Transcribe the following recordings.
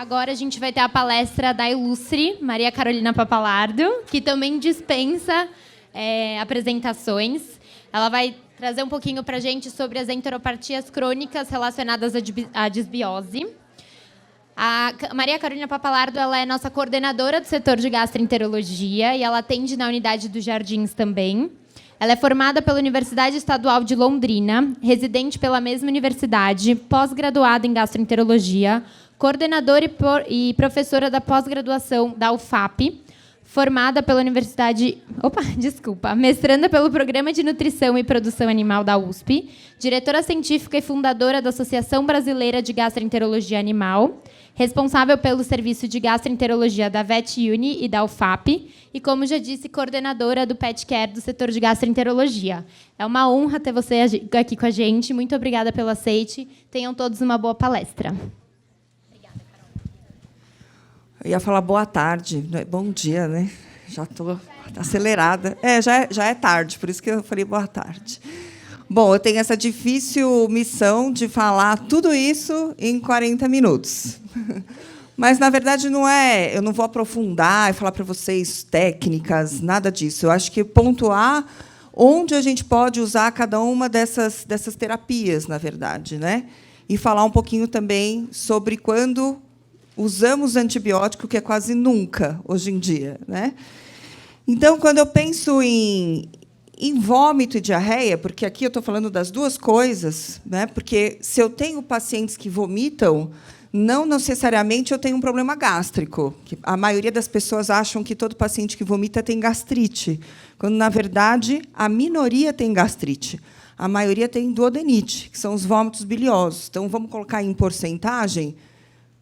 Agora a gente vai ter a palestra da ilustre Maria Carolina Papalardo, que também dispensa apresentações. Ela vai trazer um pouquinho para a gente sobre as enteropatias crônicas relacionadas à disbiose. A Maria Carolina Papalardo, ela é nossa coordenadora do setor de gastroenterologia e ela atende na unidade dos Jardins também. Ela é formada pela Universidade Estadual de Londrina, residente pela mesma universidade, pós-graduada em gastroenterologia, coordenadora e professora da pós-graduação da UFAP, formada pela Universidade... mestranda pelo Programa de Nutrição e Produção Animal da USP, diretora científica e fundadora da Associação Brasileira de Gastroenterologia Animal, responsável pelo serviço de gastroenterologia da VetUni e da UFAP, e, como já disse, coordenadora do Pet Care do setor de gastroenterologia. É uma honra ter você aqui com a gente. Muito obrigada pelo aceite. Tenham todos uma boa palestra. Obrigada, Carol. Eu ia falar boa tarde, bom dia, né? Já estou acelerada. Já é tarde, por isso que eu falei boa tarde. Bom, eu tenho essa difícil missão de falar tudo isso em 40 minutos. Mas, na verdade, não é. Eu não vou aprofundar e falar para vocês técnicas, nada disso. Eu acho que pontuar onde a gente pode usar cada uma dessas terapias, na verdade, né? E falar um pouquinho também sobre quando usamos antibiótico, que é quase nunca hoje em dia, né? Então, quando eu penso em vômito e diarreia, porque aqui eu estou falando das duas coisas, né? Porque se eu tenho pacientes que vomitam, não necessariamente eu tenho um problema gástrico. A maioria das pessoas acham que todo paciente que vomita tem gastrite, quando, na verdade, a minoria tem gastrite. A maioria tem duodenite, que são os vômitos biliosos. Então, vamos colocar em porcentagem,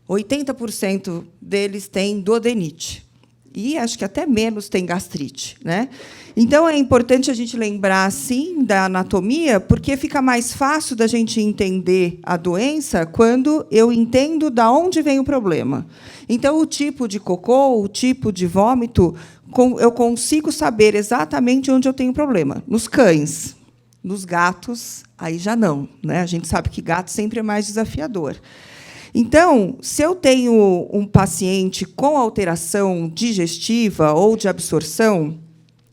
80% deles têm duodenite. E acho que até menos tem gastrite, né? Então, é importante a gente lembrar, sim, da anatomia, porque fica mais fácil da gente entender a doença quando eu entendo de onde vem o problema. Então, o tipo de cocô, o tipo de vômito, eu consigo saber exatamente onde eu tenho problema. Nos cães. Nos gatos, aí já não, né? A gente sabe que gato sempre é mais desafiador. Então, se eu tenho um paciente com alteração digestiva ou de absorção,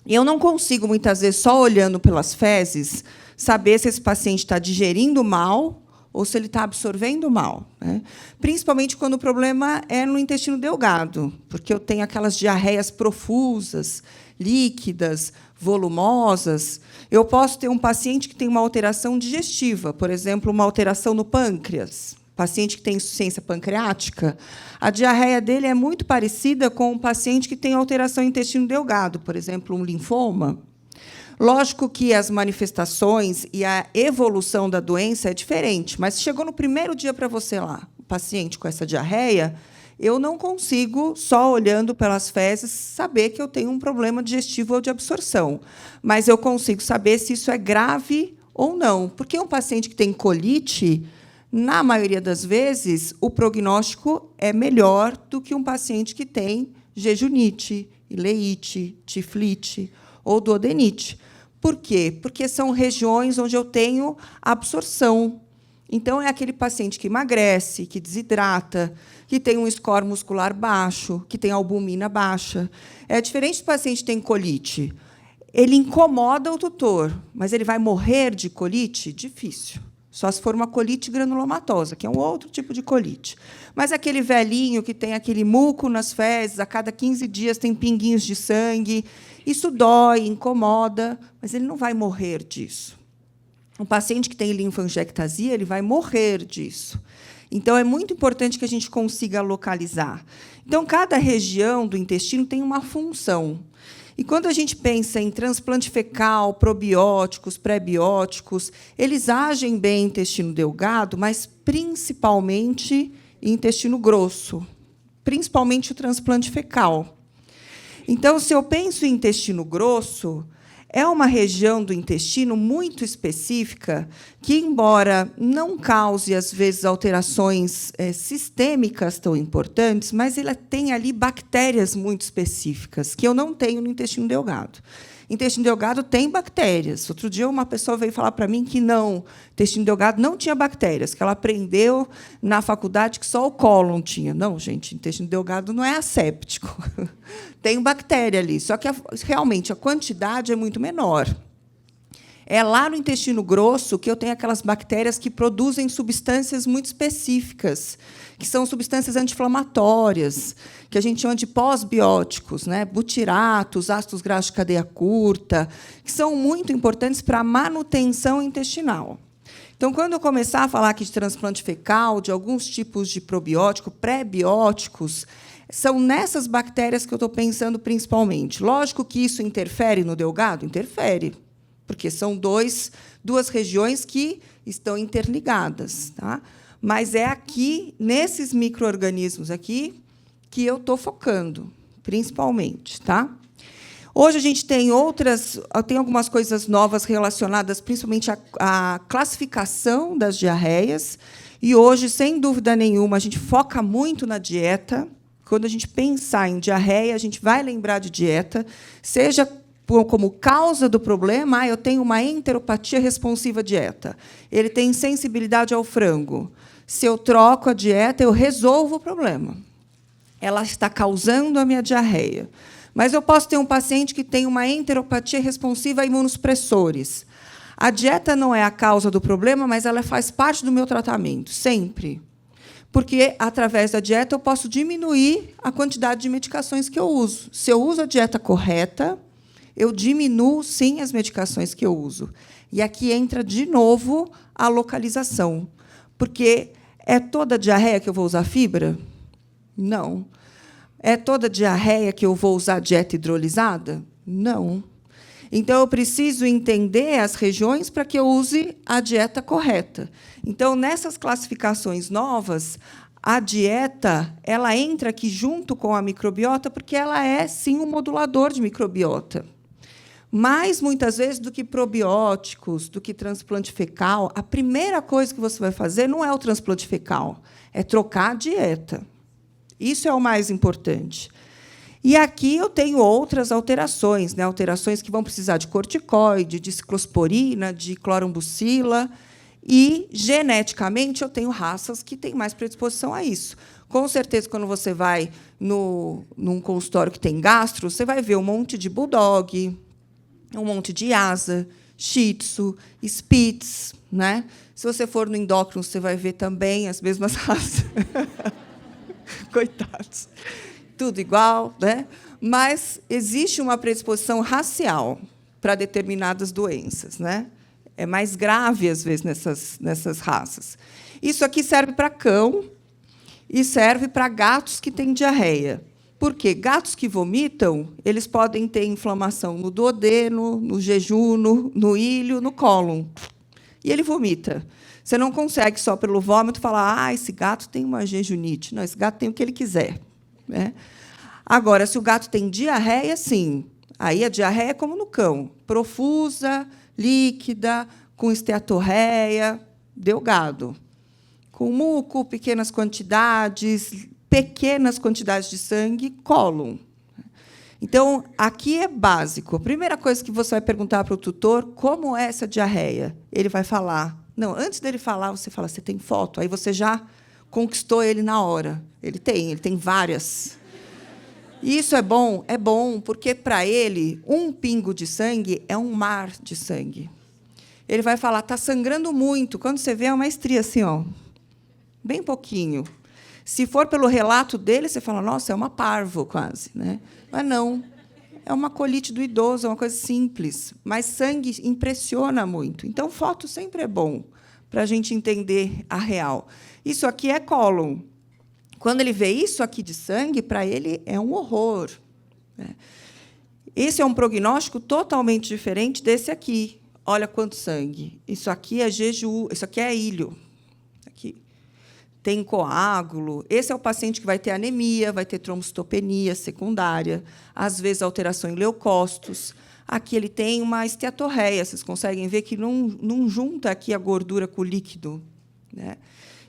eu não consigo, muitas vezes, só olhando pelas fezes, saber se esse paciente está digerindo mal ou se ele está absorvendo mal, né? Principalmente quando o problema é no intestino delgado, porque eu tenho aquelas diarreias profusas, líquidas, volumosas. Eu posso ter um paciente que tem uma alteração digestiva, por exemplo, uma alteração no pâncreas. Paciente que tem insuficiência pancreática, a diarreia dele é muito parecida com um paciente que tem alteração no intestino delgado, por exemplo, um linfoma. Lógico que as manifestações e a evolução da doença é diferente, mas se chegou no primeiro dia para você lá, o paciente com essa diarreia, eu não consigo, só olhando pelas fezes, saber que eu tenho um problema digestivo ou de absorção. Mas eu consigo saber se isso é grave ou não. Porque um paciente que tem colite, na maioria das vezes, o prognóstico é melhor do que um paciente que tem jejunite, ileite, tiflite ou duodenite. Por quê? Porque são regiões onde eu tenho absorção. Então, é aquele paciente que emagrece, que desidrata, que tem um score muscular baixo, que tem albumina baixa. É diferente do paciente que tem colite. Ele incomoda o tutor, mas ele vai morrer de colite? Difícil. Só se for uma colite granulomatosa, que é um outro tipo de colite. Mas aquele velhinho que tem aquele muco nas fezes, a cada 15 dias tem pinguinhos de sangue, isso dói, incomoda, mas ele não vai morrer disso. Um paciente que tem linfangiectasia, ele vai morrer disso. Então, é muito importante que a gente consiga localizar. Então, cada região do intestino tem uma função. E, quando a gente pensa em transplante fecal, probióticos, pré-bióticos, eles agem bem em intestino delgado, mas, principalmente, em intestino grosso, principalmente o transplante fecal. Então, se eu penso em intestino grosso, é uma região do intestino muito específica que, embora não cause, às vezes, alterações sistêmicas tão importantes, mas ela tem ali bactérias muito específicas, que eu não tenho no intestino delgado. Intestino delgado tem bactérias. Outro dia, uma pessoa veio falar para mim que não, intestino delgado não tinha bactérias, que ela aprendeu na faculdade que só o cólon tinha. Não, gente, intestino delgado não é asséptico. Tem bactéria ali, só que realmente a quantidade é muito menor. É lá no intestino grosso que eu tenho aquelas bactérias que produzem substâncias muito específicas, que são substâncias anti-inflamatórias, que a gente chama de pós-bióticos, né? Butiratos, ácidos graxos de cadeia curta, que são muito importantes para a manutenção intestinal. Então, quando eu começar a falar aqui de transplante fecal, de alguns tipos de probiótico, pré-bióticos, são nessas bactérias que eu estou pensando principalmente. Lógico que isso interfere no delgado? Interfere, porque são duas regiões que estão interligadas. Tá? Mas é aqui, nesses micro-organismos aqui, que eu estou focando, principalmente. Tá? Hoje a gente tem algumas coisas novas relacionadas principalmente à classificação das diarreias. E hoje, sem dúvida nenhuma, a gente foca muito na dieta. Quando a gente pensar em diarreia, a gente vai lembrar de dieta, seja como causa do problema, eu tenho uma enteropatia responsiva à dieta. Ele tem sensibilidade ao frango. Se eu troco a dieta, eu resolvo o problema. Ela está causando a minha diarreia. Mas eu posso ter um paciente que tem uma enteropatia responsiva a imunossupressores. A dieta não é a causa do problema, mas ela faz parte do meu tratamento, sempre. Porque, através da dieta, eu posso diminuir a quantidade de medicações que eu uso. Se eu uso a dieta correta, eu diminuo, sim, as medicações que eu uso. E aqui entra, de novo, a localização. Porque é toda diarreia que eu vou usar fibra? Não. É toda diarreia que eu vou usar dieta hidrolisada? Não. Então, eu preciso entender as regiões para que eu use a dieta correta. Então, nessas classificações novas, a dieta ela entra aqui junto com a microbiota, porque ela é, sim, um modulador de microbiota. Mas, muitas vezes, do que probióticos, do que transplante fecal, a primeira coisa que você vai fazer não é o transplante fecal, é trocar a dieta. Isso é o mais importante. E aqui eu tenho outras alterações, né? Alterações que vão precisar de corticoide, de ciclosporina, de clorambucila. E, geneticamente, eu tenho raças que têm mais predisposição a isso. Com certeza, quando você vai num consultório que tem gastro, você vai ver um monte de bulldog, um monte de Lhasa, Shih Tzu, Spitz. Né? Se você for no endócrino, você vai ver também as mesmas raças. Coitados. Tudo igual, né? Mas existe uma predisposição racial para determinadas doenças. Né? É mais grave, às vezes, nessas raças. Isso aqui serve para cão e serve para gatos que têm diarreia. Por quê? Gatos que vomitam, eles podem ter inflamação no duodeno, no jejuno, no ilho, no cólon. E ele vomita. Você não consegue, só pelo vômito, falar esse gato tem uma jejunite. Não, esse gato tem o que ele quiser. Né? Agora, se o gato tem diarreia, sim. Aí a diarreia é como no cão, profusa, líquida, com esteatorreia, delgado. Com muco, pequenas quantidades de sangue, cólon. Então, aqui é básico. A primeira coisa que você vai perguntar para o tutor, como é essa diarreia? Ele vai falar. Não, antes dele falar, você fala, você tem foto? Aí você já conquistou ele na hora. Ele tem várias. E isso é bom, porque, para ele, um pingo de sangue é um mar de sangue. Ele vai falar, está sangrando muito. Quando você vê, é uma estria assim, ó, bem pouquinho. Se for pelo relato dele, você fala, nossa, é uma parvo, quase. Né? Mas não. É uma colite do idoso, é uma coisa simples. Mas sangue impressiona muito. Então, foto sempre é bom para a gente entender a real. Isso aqui é cólon. Quando ele vê isso aqui de sangue, para ele é um horror. Né? Esse é um prognóstico totalmente diferente desse aqui. Olha quanto sangue. Isso aqui é jejum, isso aqui é ilho. Aqui. Tem coágulo. Esse é o paciente que vai ter anemia, vai ter trombocitopenia secundária, às vezes alteração em leucócitos. Aqui ele tem uma esteatorreia. Vocês conseguem ver que não junta aqui a gordura com o líquido. Né?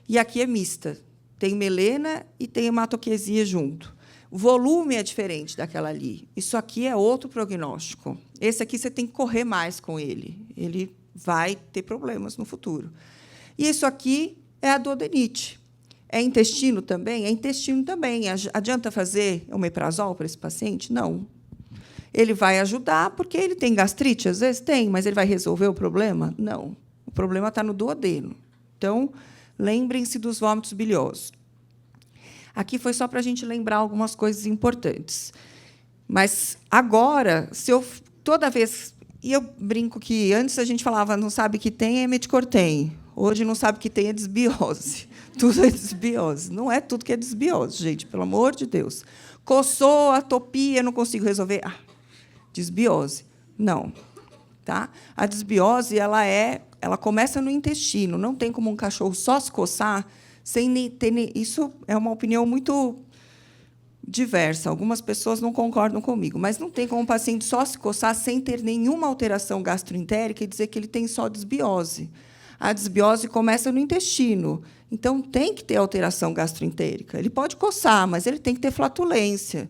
E aqui é mista. Tem melena e tem hematoquesia junto. O volume é diferente daquela ali. Isso aqui é outro prognóstico. Esse aqui você tem que correr mais com ele. Ele vai ter problemas no futuro. E isso aqui é a duodenite. É intestino também? É intestino também. Adianta fazer omeprazol para esse paciente? Não. Ele vai ajudar, porque ele tem gastrite? Às vezes tem, mas ele vai resolver o problema? Não. O problema está no duodeno. Então, lembrem-se dos vômitos biliosos. Aqui foi só para a gente lembrar algumas coisas importantes. Mas, agora, toda vez... E eu brinco que antes a gente falava, não sabe que tem, é meticortem. Hoje não sabe que tem, é desbiose. Tudo é desbiose. Não é tudo que é desbiose, gente, pelo amor de Deus. Coçou, atopia, não consigo resolver. Desbiose. Não. Tá? A desbiose ela começa no intestino. Não tem como um cachorro só se coçar sem ter... Isso é uma opinião muito diversa. Algumas pessoas não concordam comigo, mas não tem como um paciente só se coçar sem ter nenhuma alteração gastroentérica e dizer que ele tem só desbiose. A desbiose começa no intestino. Então, tem que ter alteração gastroentérica. Ele pode coçar, mas ele tem que ter flatulência.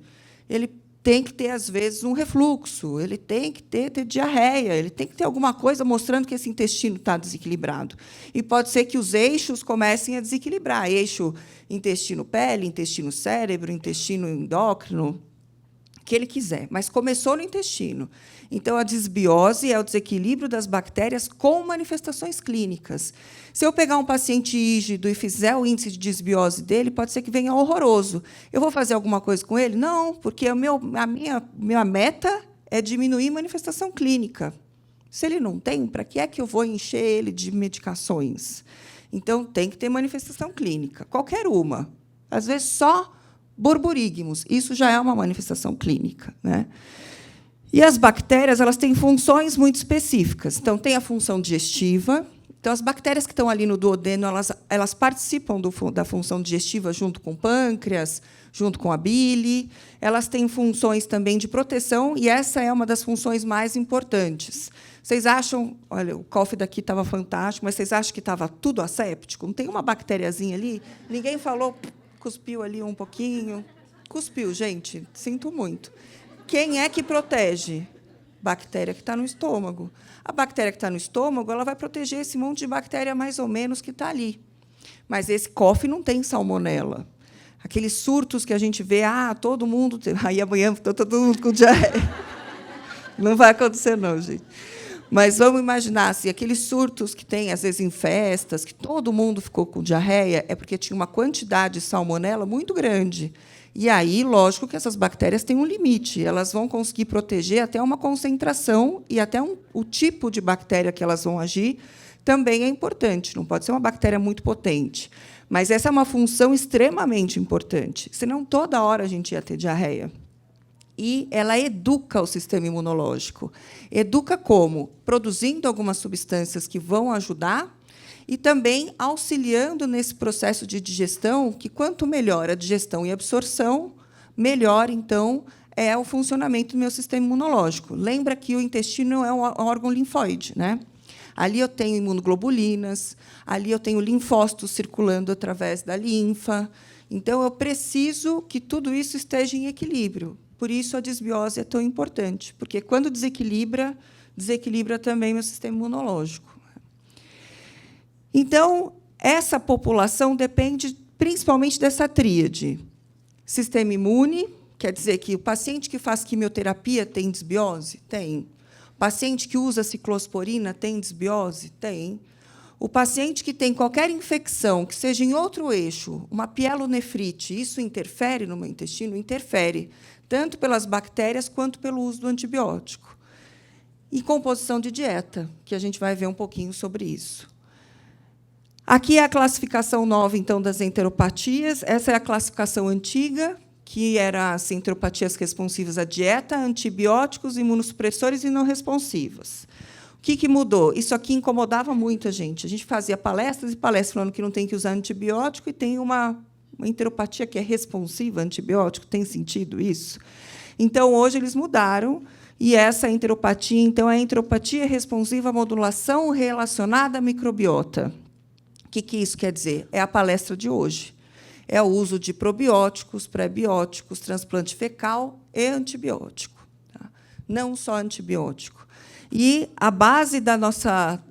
Ele tem que ter, às vezes, um refluxo. Ele tem que ter diarreia. Ele tem que ter alguma coisa mostrando que esse intestino está desequilibrado. E pode ser que os eixos comecem a desequilibrar. Eixo intestino-pele, intestino-cérebro, intestino endócrino, o que ele quiser. Mas começou no intestino. Então, a desbiose é o desequilíbrio das bactérias com manifestações clínicas. Se eu pegar um paciente rígido e fizer o índice de desbiose dele, pode ser que venha horroroso. Eu vou fazer alguma coisa com ele? Não, porque a minha meta é diminuir a manifestação clínica. Se ele não tem, para que é que eu vou encher ele de medicações? Então, tem que ter manifestação clínica, qualquer uma. Às vezes, só borborigmos. Isso já é uma manifestação clínica, né? E as bactérias, elas têm funções muito específicas. Então, tem a função digestiva. Então, as bactérias que estão ali no duodeno, elas participam da função digestiva junto com o pâncreas, junto com a bile. Elas têm funções também de proteção, e essa é uma das funções mais importantes. Vocês acham... Olha, o coffee daqui estava fantástico, mas vocês acham que estava tudo asséptico? Não tem uma bactériazinha ali? Ninguém falou, cuspiu ali um pouquinho. Cuspiu, gente, sinto muito. Quem é que protege? Bactéria que está no estômago. A bactéria que está no estômago, ela vai proteger esse monte de bactéria mais ou menos que está ali. Mas esse coffee não tem salmonela. Aqueles surtos que a gente vê, todo mundo... Aí amanhã está todo mundo com diarreia. Não vai acontecer, não, gente. Mas vamos imaginar, se aqueles surtos que tem, às vezes, em festas, que todo mundo ficou com diarreia, é porque tinha uma quantidade de salmonela muito grande. E aí, lógico que essas bactérias têm um limite. Elas vão conseguir proteger até uma concentração, e até o tipo de bactéria que elas vão agir também é importante. Não pode ser uma bactéria muito potente. Mas essa é uma função extremamente importante. Senão, toda hora a gente ia ter diarreia. E ela educa o sistema imunológico. Educa como? Produzindo algumas substâncias que vão ajudar e também auxiliando nesse processo de digestão, que, quanto melhor a digestão e a absorção, melhor, então, é o funcionamento do meu sistema imunológico. Lembra que o intestino é um órgão linfóide, né? Ali eu tenho imunoglobulinas, ali eu tenho linfócitos circulando através da linfa. Então, eu preciso que tudo isso esteja em equilíbrio. Por isso, a desbiose é tão importante, porque, quando desequilibra também meu sistema imunológico. Então, essa população depende principalmente dessa tríade. Sistema imune, quer dizer que o paciente que faz quimioterapia tem desbiose? Tem. O paciente que usa ciclosporina tem desbiose? Tem. O paciente que tem qualquer infecção, que seja em outro eixo, uma pielonefrite, isso interfere no meu intestino? Interfere, tanto pelas bactérias quanto pelo uso do antibiótico. E composição de dieta, que a gente vai ver um pouquinho sobre isso. Aqui é a classificação nova, então, das enteropatias. Essa é a classificação antiga, que era as enteropatias responsivas à dieta, antibióticos, imunossupressores e não responsivas. O que mudou? Isso aqui incomodava muito a gente. A gente fazia palestras e palestras falando que não tem que usar antibiótico, e tem uma enteropatia que é responsiva a antibiótico. Tem sentido isso? Então, hoje, eles mudaram, e essa enteropatia, então, é a enteropatia responsiva à modulação relacionada à microbiota. O que isso quer dizer? É a palestra de hoje. é o uso de probióticos, pré-bióticos, transplante fecal e antibiótico. Tá? Não só antibiótico. E a base da nossa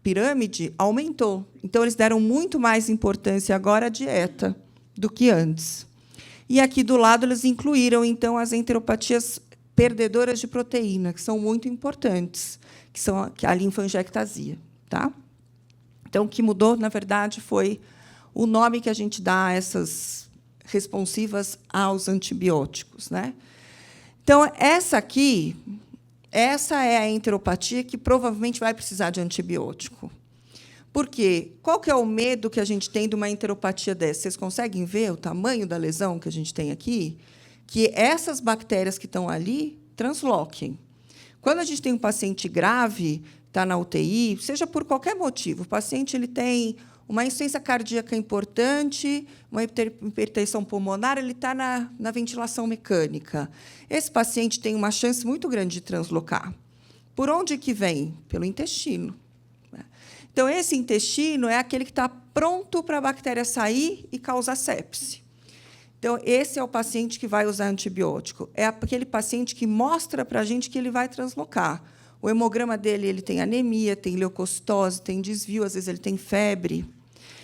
pirâmide aumentou. Então, eles deram muito mais importância agora à dieta do que antes. E aqui do lado eles incluíram então as enteropatias perdedoras de proteína, que são muito importantes, que são a linfangiectasia, tá? Então, o que mudou, na verdade, foi o nome que a gente dá a essas responsivas aos antibióticos, né? Então, essa é a enteropatia que provavelmente vai precisar de antibiótico. Por quê? Qual que é o medo que a gente tem de uma enteropatia dessa? Vocês conseguem ver o tamanho da lesão que a gente tem aqui? Que essas bactérias que estão ali transloquem. Quando a gente tem um paciente grave, está na UTI, seja por qualquer motivo, o paciente ele tem uma insuficiência cardíaca importante, uma hipertensão pulmonar, ele está na ventilação mecânica. Esse paciente tem uma chance muito grande de translocar. Por onde que vem? Pelo intestino. Então, esse intestino é aquele que está pronto para a bactéria sair e causar sepse. Então, esse é o paciente que vai usar antibiótico. É aquele paciente que mostra para a gente que ele vai translocar. O hemograma dele ele tem anemia, tem leucocitose, tem desvio, às vezes ele tem febre.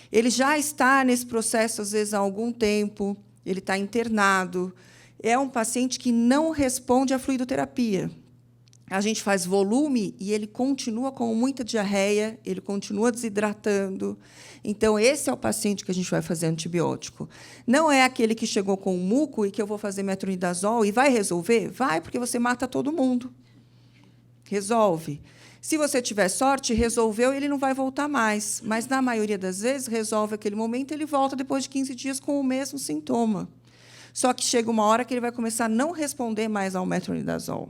Ele já está nesse processo, às vezes, há algum tempo, ele está internado. É um paciente que não responde à fluidoterapia. A gente faz volume e ele continua com muita diarreia, ele continua desidratando. Então, esse é o paciente que a gente vai fazer antibiótico. Não é aquele que chegou com muco e que eu vou fazer metronidazol e vai resolver? Vai, porque você mata todo mundo. Resolve. Se você tiver sorte, resolveu, ele não vai voltar mais. Mas, na maioria das vezes, resolve aquele momento, ele volta depois de 15 dias com o mesmo sintoma. Só que chega uma hora que ele vai começar a não responder mais ao metronidazol.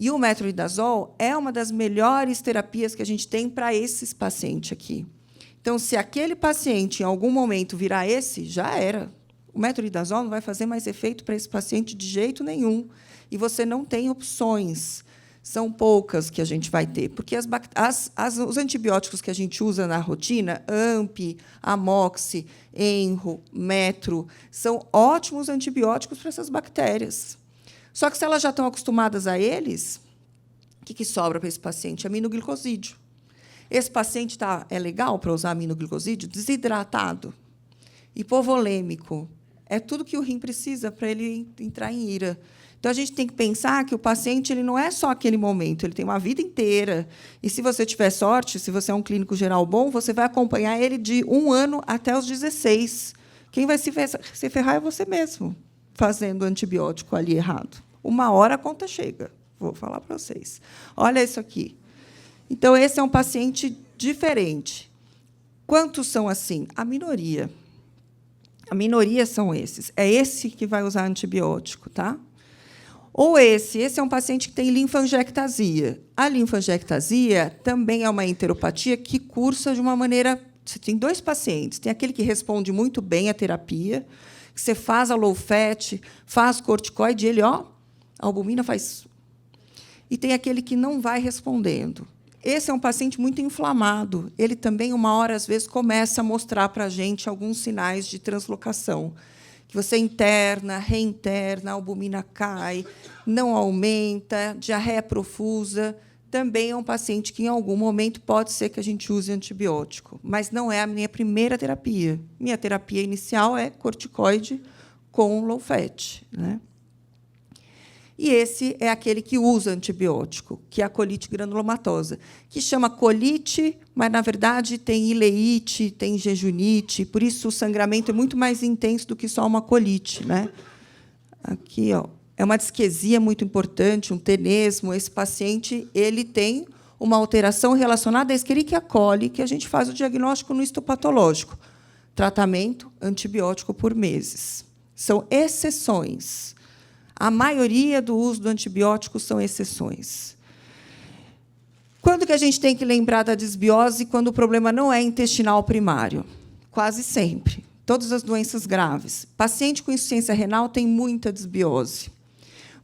E o metronidazol é uma das melhores terapias que a gente tem para esses pacientes aqui. Então, se aquele paciente, em algum momento, virar esse, já era. O metronidazol não vai fazer mais efeito para esse paciente de jeito nenhum. E você não tem opções. São poucas que a gente vai ter. Porque os antibióticos que a gente usa na rotina, AMP, Amoxi, Enro, Metro, são ótimos antibióticos para essas bactérias. Só que, se elas já estão acostumadas a eles, o que sobra para esse paciente? Aminoglicosídeo. Esse paciente é legal para usar aminoglicosídeo? Desidratado, hipovolêmico. É tudo que o rim precisa para ele entrar em ira. Então, a gente tem que pensar que o paciente ele não é só aquele momento, ele tem uma vida inteira. E, se você tiver sorte, se você é um clínico geral bom, você vai acompanhar ele de 1 ano até os 16. Quem vai se ferrar é você mesmo, fazendo antibiótico ali errado. Uma hora a conta chega. Vou falar para vocês. Olha isso aqui. Então, esse é um paciente diferente. Quantos são assim? A minoria. A minoria são esses. É esse que vai usar antibiótico, tá? Ou esse é um paciente que tem linfangiectasia. A linfangiectasia também é uma enteropatia que cursa de uma maneira... Você tem 2 pacientes. Tem aquele que responde muito bem à terapia, que você faz a low fat, faz corticoide, ele, a albumina faz... E tem aquele que não vai respondendo. Esse é um paciente muito inflamado. Ele também, uma hora, às vezes, começa a mostrar para a gente alguns sinais de translocação. Que você interna, reinterna, a albumina cai, não aumenta, diarreia profusa. Também é um paciente que, em algum momento, pode ser que a gente use antibiótico. Mas não é a minha primeira terapia. Minha terapia inicial é corticoide com low fat, né? E esse é aquele que usa antibiótico, que é a colite granulomatosa, que chama colite, mas, na verdade, tem ileite, tem jejunite, por isso o sangramento é muito mais intenso do que só uma colite, né? Aqui, é uma disquesia muito importante, um tenesmo. Esse paciente ele tem uma alteração relacionada à Escherichia coli, que a gente faz o diagnóstico no histopatológico. Tratamento antibiótico por meses. São exceções. A maioria do uso do antibiótico são exceções. Quando que a gente tem que lembrar da desbiose? Quando o problema não é intestinal primário. Quase sempre. Todas as doenças graves. Paciente com insuficiência renal tem muita desbiose.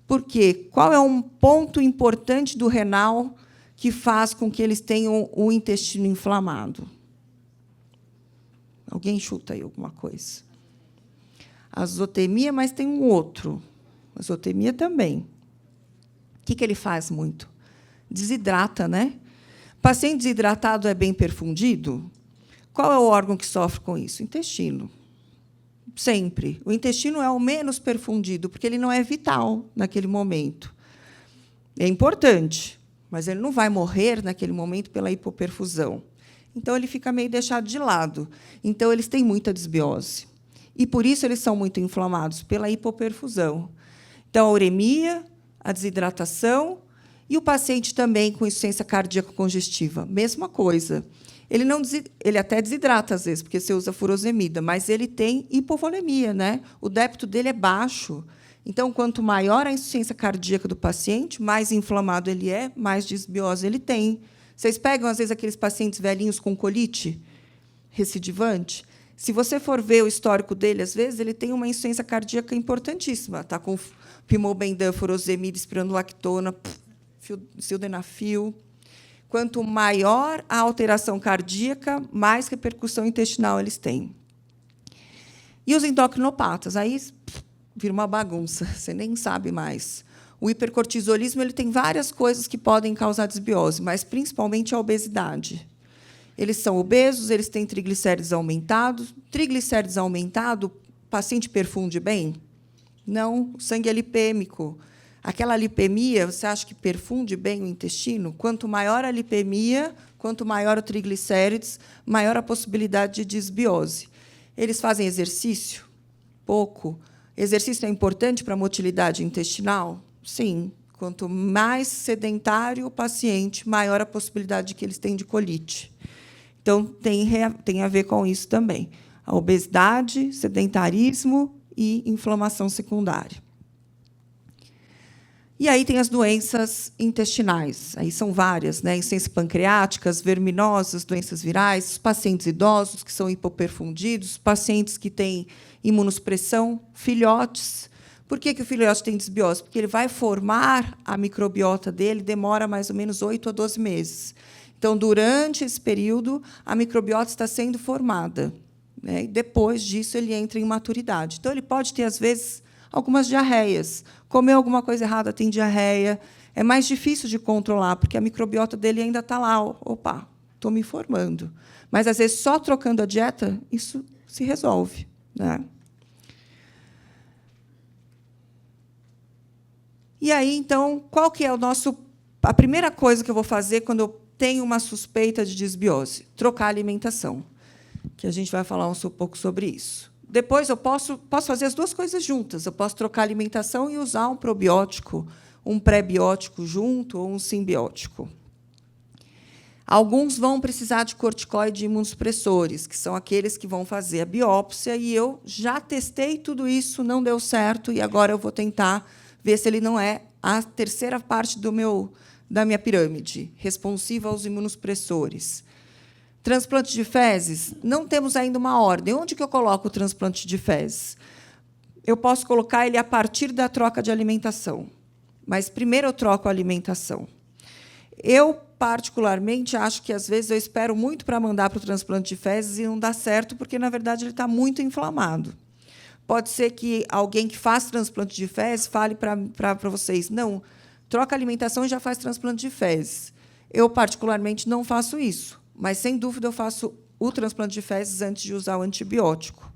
Por quê? Qual é um ponto importante do renal que faz com que eles tenham o intestino inflamado? Alguém chuta aí alguma coisa? Azotemia, mas tem um outro. Azotemia também. O que ele faz muito? Desidrata, né? Paciente desidratado é bem perfundido? Qual é o órgão que sofre com isso? O intestino. Sempre. O intestino é o menos perfundido, porque ele não é vital naquele momento. É importante, mas ele não vai morrer naquele momento pela hipoperfusão. Então, ele fica meio deixado de lado. Então, eles têm muita desbiose. E, por isso, eles são muito inflamados, pela hipoperfusão. Então, a uremia, a desidratação e o paciente também com insuficiência cardíaca congestiva. Mesma coisa. Ele até desidrata, às vezes, porque você usa furosemida, mas ele tem hipovolemia, né? O débito dele é baixo. Então, quanto maior a insuficiência cardíaca do paciente, mais inflamado ele é, mais desbiose ele tem. Vocês pegam, às vezes, aqueles pacientes velhinhos com colite recidivante? Se você for ver o histórico dele, às vezes, ele tem uma insuficiência cardíaca importantíssima. Está com pimobendan, furosemida, espironolactona, sildenafil. Quanto maior a alteração cardíaca, mais repercussão intestinal eles têm. E os endocrinopatas? Aí vira uma bagunça, você nem sabe mais. O hipercortisolismo ele tem várias coisas que podem causar desbiose, mas, principalmente, a obesidade. Eles são obesos, eles têm triglicéridos aumentados. Triglicéridos aumentados, o paciente perfunde bem? Não, o sangue é lipêmico. Aquela lipemia, você acha que perfunde bem o intestino? Quanto maior a lipemia, quanto maior o triglicérides, maior a possibilidade de desbiose. Eles fazem exercício? Pouco. Exercício é importante para a motilidade intestinal? Sim. Quanto mais sedentário o paciente, maior a possibilidade de que eles tenham de colite. Então, tem a ver com isso também. A obesidade, sedentarismo e inflamação secundária. E aí tem as doenças intestinais. Aí são várias, né? Insuficiências pancreáticas, verminosas, doenças virais, os pacientes idosos que são hipoperfundidos, pacientes que têm imunossupressão, filhotes. Por que o filhote tem desbiose? Porque ele vai formar a microbiota dele, demora mais ou menos 8 a 12 meses. Então, durante esse período, a microbiota está sendo formada, né? E depois disso, ele entra em maturidade. Então, ele pode ter, às vezes, algumas diarreias. Comeu alguma coisa errada, tem diarreia. É mais difícil de controlar, porque a microbiota dele ainda está lá. Opa, estou me formando. Mas, às vezes, só trocando a dieta, isso se resolve, né? E aí, então, qual que é a primeira coisa que eu vou fazer quando eu tenho uma suspeita de desbiose? Trocar a alimentação, que a gente vai falar um pouco sobre isso. Depois, eu posso fazer as duas coisas juntas. Eu posso trocar a alimentação e usar um probiótico, um pré-biótico junto ou um simbiótico. Alguns vão precisar de corticoide e imunossupressores, que são aqueles que vão fazer a biópsia, e eu já testei tudo isso, não deu certo, e agora eu vou tentar ver se ele não é a terceira parte da minha pirâmide, responsiva aos imunossupressores. Transplante de fezes, não temos ainda uma ordem. Onde que eu coloco o transplante de fezes? Eu posso colocar ele a partir da troca de alimentação, mas primeiro eu troco a alimentação. Eu, particularmente, acho que, às vezes, eu espero muito para mandar para o transplante de fezes e não dá certo, porque, na verdade, ele está muito inflamado. Pode ser que alguém que faz transplante de fezes fale para vocês, não, troca a alimentação e já faz transplante de fezes. Eu, particularmente, não faço isso, mas, sem dúvida, eu faço o transplante de fezes antes de usar o antibiótico.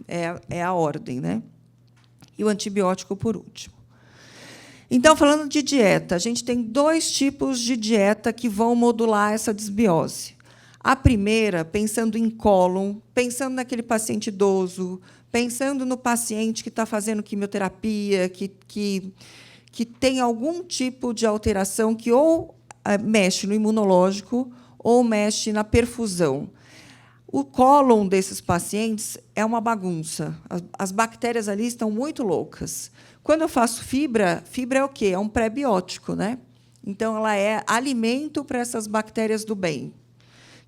É a ordem, né? E o antibiótico, por último. Então, falando de dieta, a gente tem 2 tipos de dieta que vão modular essa desbiose. A primeira, pensando em cólon, pensando naquele paciente idoso, pensando no paciente que está fazendo quimioterapia, que tem algum tipo de alteração que ou mexe no imunológico ou mexe na perfusão. O cólon desses pacientes é uma bagunça. As bactérias ali estão muito loucas. Quando eu faço fibra é o quê? É um pré-biótico, né? Então, ela é alimento para essas bactérias do bem,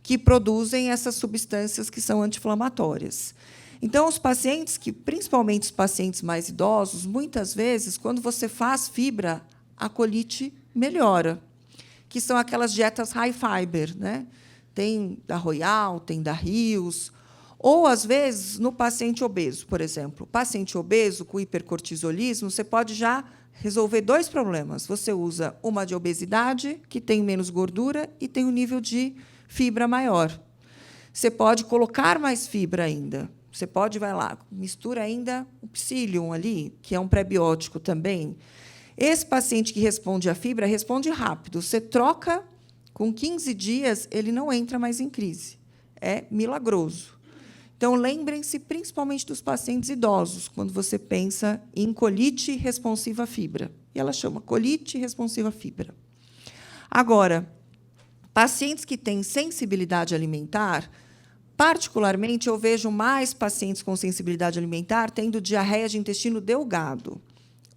que produzem essas substâncias que são anti-inflamatórias. Então, os pacientes, principalmente os pacientes mais idosos, muitas vezes, quando você faz fibra, a colite melhora, que são aquelas dietas high fiber, né? Tem da Royal, tem da Rios, Ou, às vezes, no paciente obeso, por exemplo. Paciente obeso com hipercortisolismo, você pode já resolver 2 problemas. Você usa uma de obesidade, que tem menos gordura e tem um nível de fibra maior. Você pode colocar mais fibra ainda. Você pode, vai lá, mistura ainda o psyllium ali, que é um prebiótico também. Esse paciente que responde à fibra responde rápido. Você troca, com 15 dias, ele não entra mais em crise. É milagroso. Então, lembrem-se, principalmente dos pacientes idosos, quando você pensa em colite responsiva à fibra. E ela chama colite responsiva à fibra. Agora, pacientes que têm sensibilidade alimentar, particularmente, eu vejo mais pacientes com sensibilidade alimentar tendo diarreia de intestino delgado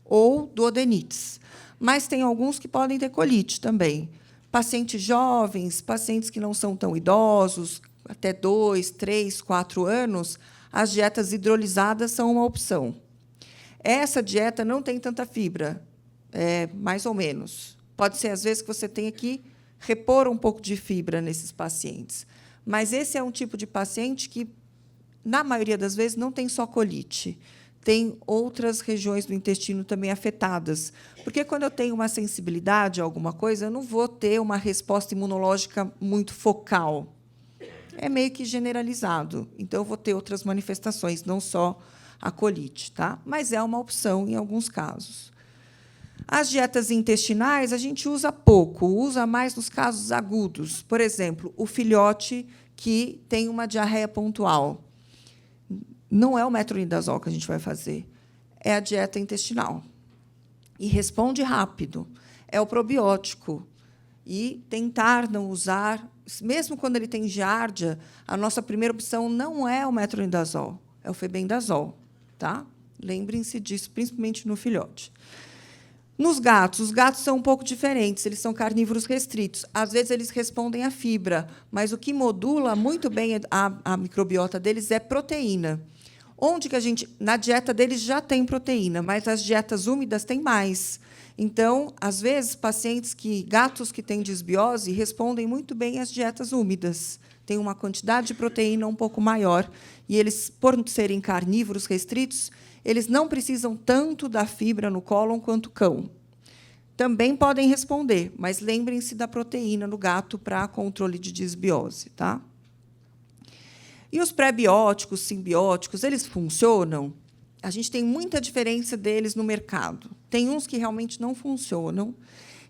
ou duodenites. Mas tem alguns que podem ter colite também. Pacientes jovens, pacientes que não são tão idosos, até 2, 3, 4 anos, as dietas hidrolisadas são uma opção. Essa dieta não tem tanta fibra, mais ou menos. Pode ser, às vezes, que você tenha que repor um pouco de fibra nesses pacientes. Mas esse é um tipo de paciente que, na maioria das vezes, não tem só colite. Tem outras regiões do intestino também afetadas. Porque, quando eu tenho uma sensibilidade a alguma coisa, eu não vou ter uma resposta imunológica muito focal. É meio que generalizado. Então, eu vou ter outras manifestações, não só a colite. Tá? Mas é uma opção em alguns casos. As dietas intestinais, a gente usa pouco, usa mais nos casos agudos. Por exemplo, o filhote que tem uma diarreia pontual. Não é o metronidazol que a gente vai fazer, é a dieta intestinal. E responde rápido. É o probiótico. E tentar não usar, mesmo quando ele tem giardia, a nossa primeira opção não é o metronidazol, é o febendazol. Tá? Lembrem-se disso, principalmente no filhote. Nos gatos, os gatos são um pouco diferentes, eles são carnívoros restritos. Às vezes, eles respondem à fibra, mas o que modula muito bem a microbiota deles é proteína. Onde que a gente, na dieta deles já tem proteína, mas as dietas úmidas têm mais. Então, às vezes, gatos que têm disbiose respondem muito bem às dietas úmidas. Tem uma quantidade de proteína um pouco maior. E eles, por serem carnívoros restritos, eles não precisam tanto da fibra no cólon quanto o cão. Também podem responder, mas lembrem-se da proteína no gato para controle de disbiose. Tá? E os prebióticos, simbióticos, eles funcionam? A gente tem muita diferença deles no mercado. Tem uns que realmente não funcionam.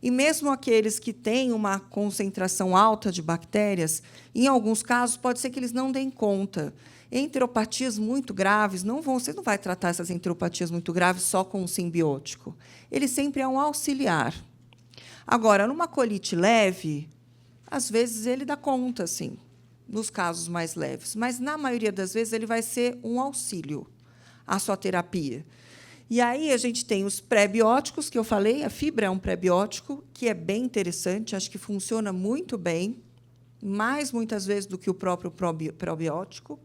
E mesmo aqueles que têm uma concentração alta de bactérias, em alguns casos, pode ser que eles não deem conta. Enteropatias muito graves, você não vai tratar essas enteropatias muito graves só com um simbiótico. Ele sempre é um auxiliar. Agora, numa colite leve, às vezes ele dá conta, sim, nos casos mais leves. Mas, na maioria das vezes, ele vai ser um auxílio à sua terapia. E aí a gente tem os pré-bióticos, que eu falei, a fibra é um pré-biótico, que é bem interessante, acho que funciona muito bem, mais muitas vezes do que o próprio probiótico.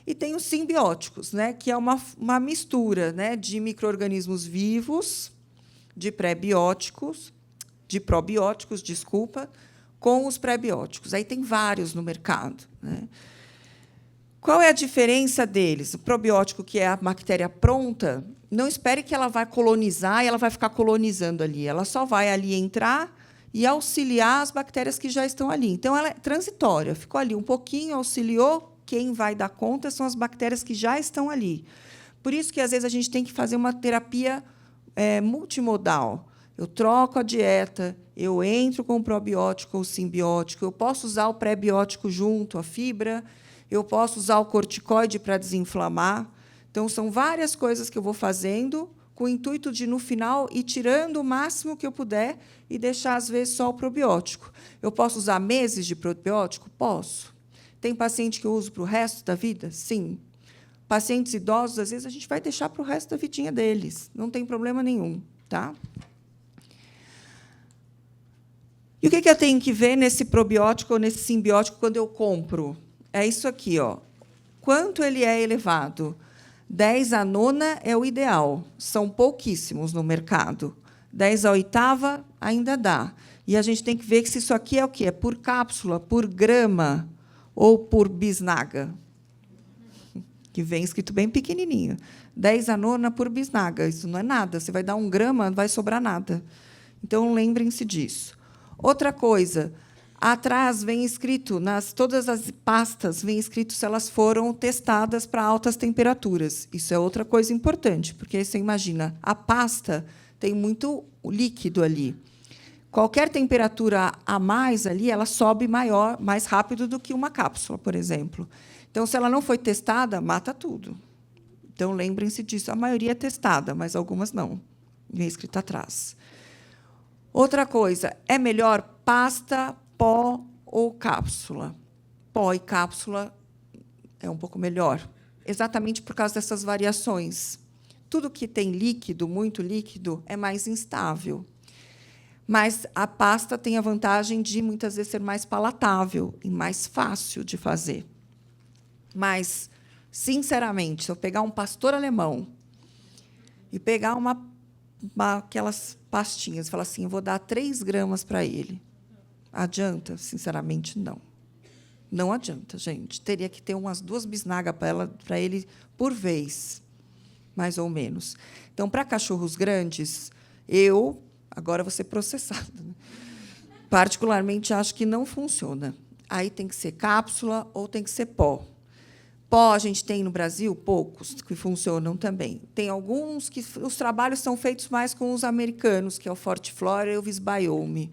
E tem os simbióticos, né, que é uma mistura, né, de micro-organismos vivos, de probióticos, com os pré-bióticos. Aí tem vários no mercado. Né? Qual é a diferença deles? O probiótico, que é a bactéria pronta, não espere que ela vai colonizar e ela vai ficar colonizando ali. Ela só vai ali entrar e auxiliar as bactérias que já estão ali. Então, ela é transitória. Ficou ali um pouquinho, auxiliou. Quem vai dar conta são as bactérias que já estão ali. Por isso que, às vezes, a gente tem que fazer uma terapia multimodal. Eu troco a dieta, eu entro com o probiótico ou o simbiótico, eu posso usar o pré-biótico junto, a fibra, eu posso usar o corticoide para desinflamar. Então, são várias coisas que eu vou fazendo com o intuito de, no final, ir tirando o máximo que eu puder e deixar, às vezes, só o probiótico. Eu posso usar meses de probiótico? Posso. Tem paciente que eu uso para o resto da vida? Sim. Pacientes idosos, às vezes, a gente vai deixar para o resto da vidinha deles. Não tem problema nenhum. Tá? E o que eu tenho que ver nesse probiótico ou nesse simbiótico quando eu compro? É isso aqui. Ó. Quanto ele é elevado? 10 à nona é o ideal. São pouquíssimos no mercado. 10 à oitava ainda dá. E a gente tem que ver se isso aqui é o quê? É por cápsula, por grama ou por bisnaga? que vem escrito bem pequenininho. 10 anona por bisnaga. Isso não é nada. Você vai dar 1 grama, não vai sobrar nada. Então, lembrem-se disso. Outra coisa, atrás vem escrito, todas as pastas, vem escrito se elas foram testadas para altas temperaturas. Isso é outra coisa importante, porque você imagina, a pasta tem muito líquido ali. Qualquer temperatura a mais ali, ela sobe mais rápido do que uma cápsula, por exemplo. Então, se ela não foi testada, mata tudo. Então, lembrem-se disso. A maioria é testada, mas algumas não. Vem escrito atrás. Outra coisa, é melhor pasta, pó ou cápsula? Pó e cápsula é um pouco melhor, exatamente por causa dessas variações. Tudo que tem líquido, muito líquido, é mais instável. Mas a pasta tem a vantagem de, muitas vezes, ser mais palatável e mais fácil de fazer. Mas, sinceramente, se eu pegar um pastor alemão e pegar aquelas pastinhas e falar assim, vou dar 3 gramas para ele, adianta? Sinceramente, não. Não adianta, gente. Teria que ter umas 2 bisnagas para ele por vez, mais ou menos. Então, para cachorros grandes, agora vou ser processada, né? Particularmente, acho que não funciona. Aí tem que ser cápsula ou tem que ser pó. Pó a gente tem no Brasil poucos que funcionam também. Tem alguns que os trabalhos são feitos mais com os americanos, que é o Fortiflora e o Visbiome.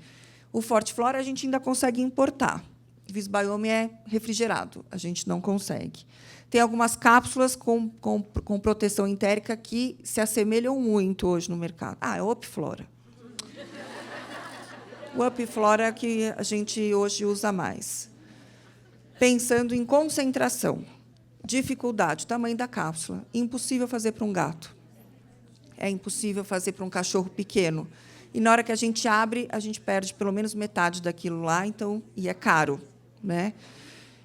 O Fortiflora a gente ainda consegue importar. O Visbiome é refrigerado, a gente não consegue. Tem algumas cápsulas com proteção entérica que se assemelham muito hoje no mercado. É o Opiflora. O Opiflora é que a gente hoje usa mais. Pensando em concentração, dificuldade, tamanho da cápsula. Impossível fazer para um gato. É impossível fazer para um cachorro pequeno. E, na hora que a gente abre, a gente perde pelo menos metade daquilo lá, e é caro, né?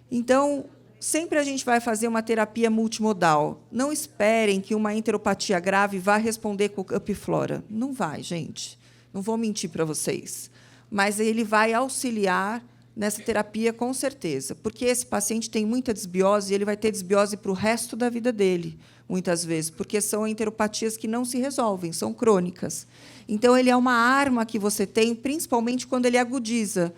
Então, sempre a gente vai fazer uma terapia multimodal. Não esperem que uma enteropatia grave vá responder com o Opiflora. Não vai, gente. Não vou mentir para vocês. Mas ele vai auxiliar nessa terapia, com certeza, porque esse paciente tem muita desbiose e ele vai ter desbiose para o resto da vida dele, muitas vezes, porque são enteropatias que não se resolvem, são crônicas. Então, ele é uma arma que você tem, principalmente quando ele agudiza.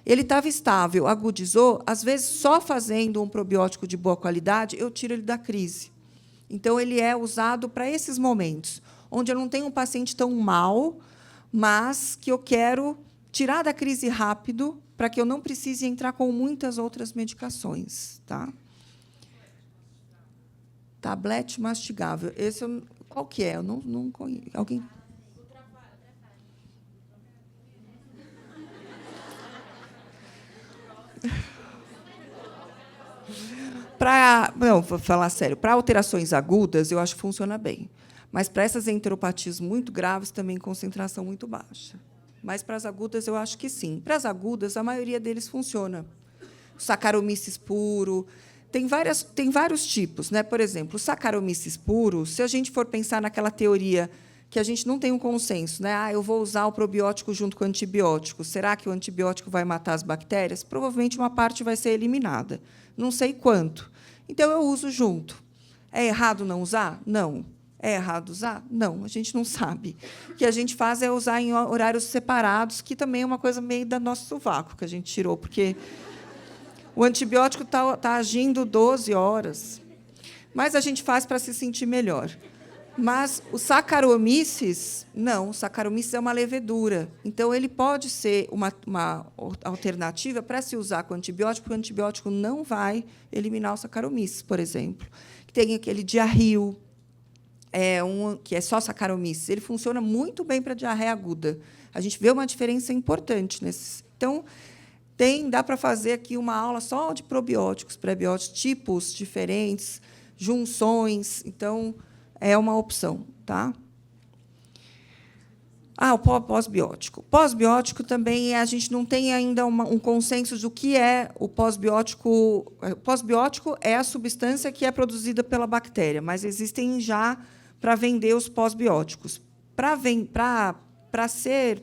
Ele estava estável, agudizou, às vezes, só fazendo um probiótico de boa qualidade, eu tiro ele da crise. Então, ele é usado para esses momentos, onde eu não tenho um paciente tão mal, mas que eu quero tirar da crise rápido, para que eu não precise entrar com muitas outras medicações. Tá? Tablete mastigável. Esse qual que é? Eu não conheço. Alguém? Não, vou falar sério. Para alterações agudas, eu acho que funciona bem. Mas para essas enteropatias muito graves, também concentração muito baixa. Mas para as agudas, eu acho que sim. Para as agudas, a maioria deles funciona. O Saccharomyces puro. Tem vários tipos, né? Por exemplo, o Saccharomyces puro, se a gente for pensar naquela teoria que a gente não tem um consenso, né? Eu vou usar o probiótico junto com o antibiótico. Será que o antibiótico vai matar as bactérias? Provavelmente uma parte vai ser eliminada. Não sei quanto. Então, eu uso junto. É errado não usar? Não. É errado usar? Não, a gente não sabe. O que a gente faz é usar em horários separados, que também é uma coisa meio da nosso sovaco que a gente tirou, porque o antibiótico está agindo 12 horas. Mas a gente faz para se sentir melhor. Mas o Saccharomyces, não, o Saccharomyces é uma levedura. Então, ele pode ser uma alternativa para se usar com antibiótico, porque o antibiótico não vai eliminar o Saccharomyces, por exemplo. Tem aquele diarrheo, que é só Saccharomyces. Ele funciona muito bem para diarreia aguda. A gente vê uma diferença importante nesses. Então, dá para fazer aqui uma aula só de probióticos, prebióticos, tipos diferentes, junções. Então, é uma opção. Tá? O pós-biótico. Pós-biótico também a gente não tem ainda um consenso do que é o pós-biótico. O pós-biótico é a substância que é produzida pela bactéria, mas existem já para vender os pós-bióticos. Para ser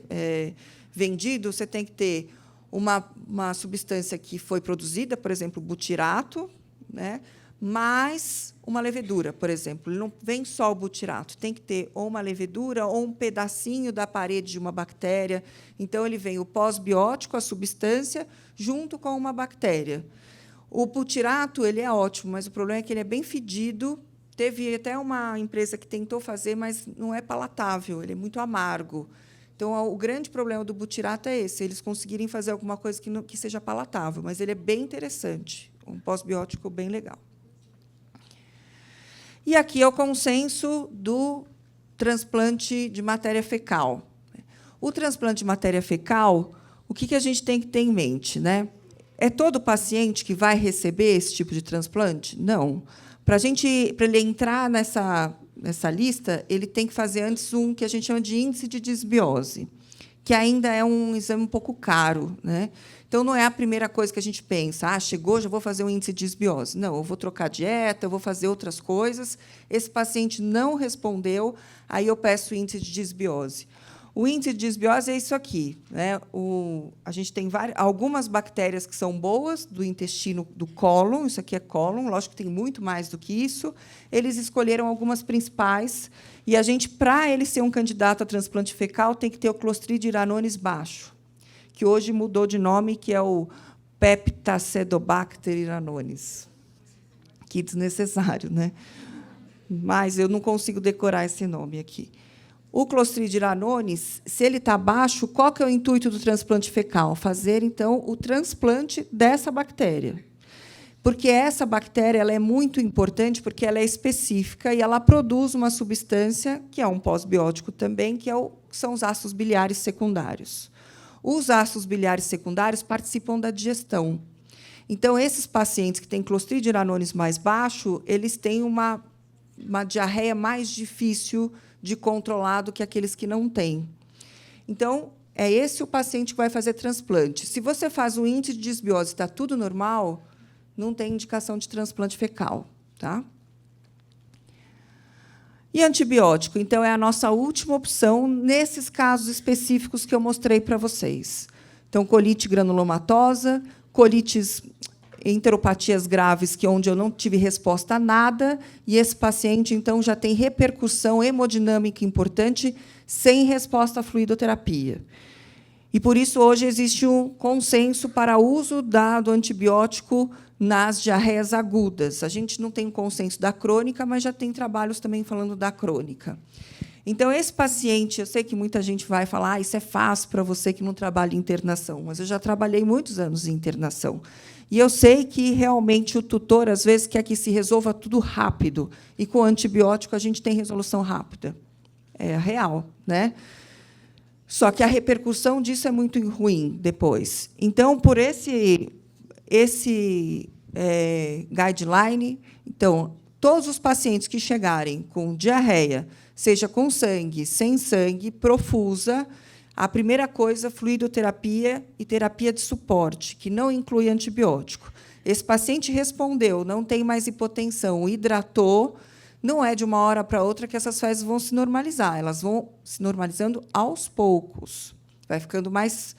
vendido, você tem que ter uma substância que foi produzida, por exemplo, butirato, né? mais uma levedura, por exemplo. Ele não vem só o butirato, tem que ter ou uma levedura ou um pedacinho da parede de uma bactéria. Então, ele vem o pós-biótico, a substância, junto com uma bactéria. O butirato ele é ótimo, mas o problema é que ele é bem fedido. Teve até uma empresa que tentou fazer, mas não é palatável, ele é muito amargo. Então, o grande problema do butirato é esse, eles conseguirem fazer alguma coisa que seja palatável, mas ele é bem interessante, um pós-biótico bem legal. E aqui é o consenso do transplante de matéria fecal. O transplante de matéria fecal, o que a gente tem que ter em mente, né? É todo paciente que vai receber esse tipo de transplante? Não. Para ele entrar nessa lista, ele tem que fazer antes um que a gente chama de índice de desbiose, que ainda é um exame um pouco caro, né? Então, não é a primeira coisa que a gente pensa, chegou, já vou fazer um índice de desbiose. Não, eu vou trocar dieta, eu vou fazer outras coisas. Esse paciente não respondeu, aí eu peço o índice de desbiose. O índice de desbiose é isso aqui, né? A gente tem algumas bactérias que são boas do intestino do cólon, isso aqui é cólon, lógico que tem muito mais do que isso. Eles escolheram algumas principais, e a gente, para ele ser um candidato a transplante fecal, tem que ter o Clostridium ranonis baixo, que hoje mudou de nome, que é o Peptacedobacter ranonis. Que desnecessário, né? Mas eu não consigo decorar esse nome aqui. O Clostridium ranonis, se ele está baixo, qual que é o intuito do transplante fecal? Fazer, então, o transplante dessa bactéria. Porque essa bactéria ela é muito importante, porque ela é específica e ela produz uma substância, que é um pós-biótico também, que são os ácidos biliares secundários. Os ácidos biliares secundários participam da digestão. Então, esses pacientes que têm Clostridium ranonis mais baixo, eles têm uma diarreia mais difícil de controlar do que aqueles que não têm. Então, é esse o paciente que vai fazer transplante. Se você faz o índice de desbiose e está tudo normal, não tem indicação de transplante fecal. Tá? E antibiótico, então, é a nossa última opção nesses casos específicos que eu mostrei para vocês. Então, colite granulomatosa, colites, enteropatias graves, onde eu não tive resposta a nada, e esse paciente, então, já tem repercussão hemodinâmica importante sem resposta à fluidoterapia. E, por isso, hoje existe um consenso para o uso do antibiótico nas diarreias agudas. A gente não tem um consenso da crônica, mas já tem trabalhos também falando da crônica. Então, esse paciente, eu sei que muita gente vai falar, isso é fácil para você que não trabalha em internação, mas eu já trabalhei muitos anos em internação. E eu sei que, realmente, o tutor, às vezes, quer que se resolva tudo rápido. E, com antibiótico, a gente tem resolução rápida. É real, né? Só que a repercussão disso é muito ruim depois. Então, por esse guideline, então, todos os pacientes que chegarem com diarreia, seja com sangue, sem sangue, profusa, a primeira coisa, fluidoterapia e terapia de suporte, que não inclui antibiótico. Esse paciente respondeu, não tem mais hipotensão, hidratou, não é de uma hora para outra que essas fezes vão se normalizar, elas vão se normalizando aos poucos. Vai ficando mais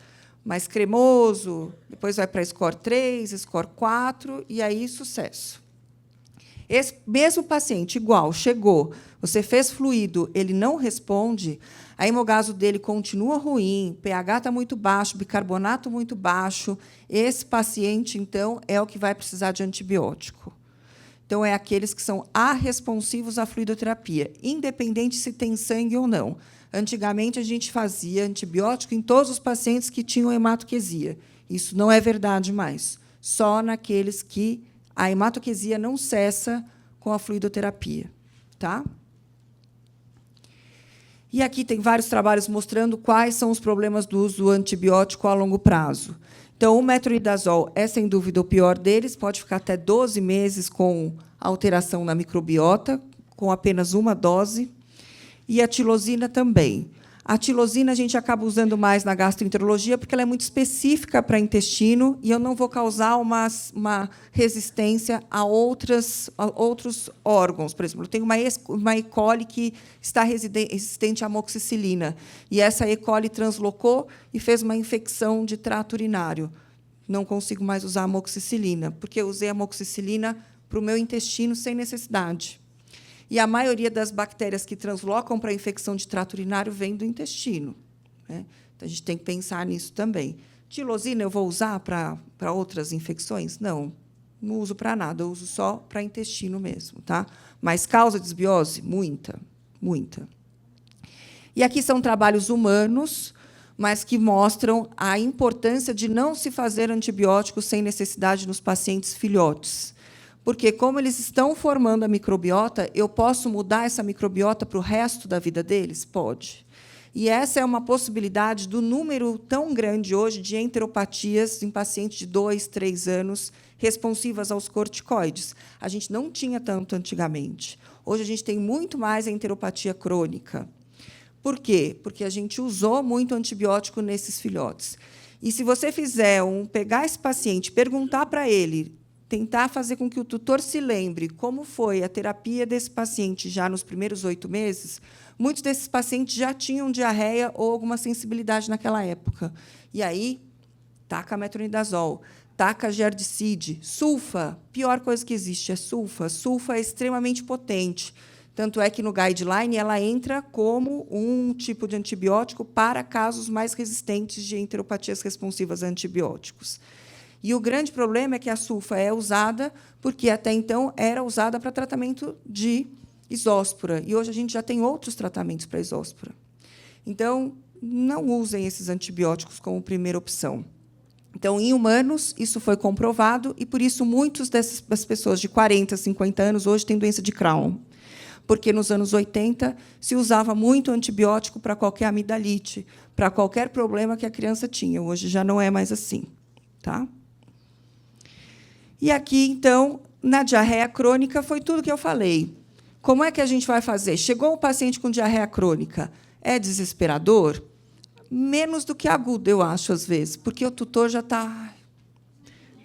cremoso, depois vai para score 3, score 4, e aí sucesso. Esse mesmo paciente, igual, chegou, você fez fluido, ele não responde, a hemogaso dele continua ruim, pH está muito baixo, bicarbonato muito baixo, esse paciente, então, é o que vai precisar de antibiótico. Então, é aqueles que são arresponsivos à fluidoterapia, independente se tem sangue ou não. Antigamente, a gente fazia antibiótico em todos os pacientes que tinham hematoquesia. Isso não é verdade mais. Só naqueles que a hematoquesia não cessa com a fluidoterapia. Tá? E aqui tem vários trabalhos mostrando quais são os problemas do uso do antibiótico a longo prazo. Então, o metronidazol é, sem dúvida, o pior deles, pode ficar até 12 meses com alteração na microbiota, com apenas uma dose, e a tilosina também. A tilosina a gente acaba usando mais na gastroenterologia porque ela é muito específica para intestino e eu não vou causar uma resistência a outros órgãos. Por exemplo, eu tenho uma E. coli que está resistente à amoxicilina, e essa E. coli translocou e fez uma infecção de trato urinário. Não consigo mais usar amoxicilina, porque eu usei amoxicilina para o meu intestino sem necessidade. E a maioria das bactérias que translocam para a infecção de trato urinário vem do intestino, né? Então, a gente tem que pensar nisso também. Tilosina eu vou usar para outras infecções? Não uso para nada, eu uso só para intestino mesmo. Tá? Mas causa desbiose? Muita, muita. E aqui são trabalhos humanos, mas que mostram a importância de não se fazer antibióticos sem necessidade nos pacientes filhotes. Porque, como eles estão formando a microbiota, eu posso mudar essa microbiota para o resto da vida deles? Pode. E essa é uma possibilidade do número tão grande hoje de enteropatias em pacientes de 2, 3 anos responsivas aos corticoides. A gente não tinha tanto antigamente. Hoje, a gente tem muito mais a enteropatia crônica. Por quê? Porque a gente usou muito antibiótico nesses filhotes. E, se você pegar esse paciente, perguntar para ele, tentar fazer com que o tutor se lembre como foi a terapia desse paciente já nos primeiros 8 meses, muitos desses pacientes já tinham diarreia ou alguma sensibilidade naquela época. E aí, taca metronidazol, taca gerdicide, sulfa, pior coisa que existe é sulfa. Sulfa é extremamente potente. Tanto é que, no guideline, ela entra como um tipo de antibiótico para casos mais resistentes de enteropatias responsivas a antibióticos. E o grande problema é que a sulfa é usada porque, até então, era usada para tratamento de isóspora. E hoje a gente já tem outros tratamentos para isóspora. Então, não usem esses antibióticos como primeira opção. Então, em humanos, isso foi comprovado, e, por isso, muitas dessas pessoas de 40, 50 anos hoje têm doença de Crohn. Porque, nos anos 80, se usava muito antibiótico para qualquer amidalite, para qualquer problema que a criança tinha. Hoje já não é mais assim. Tá? E aqui, então, na diarreia crônica, foi tudo que eu falei. Como é que a gente vai fazer? Chegou um paciente com diarreia crônica. É desesperador? Menos do que aguda, eu acho, às vezes, porque o tutor já está...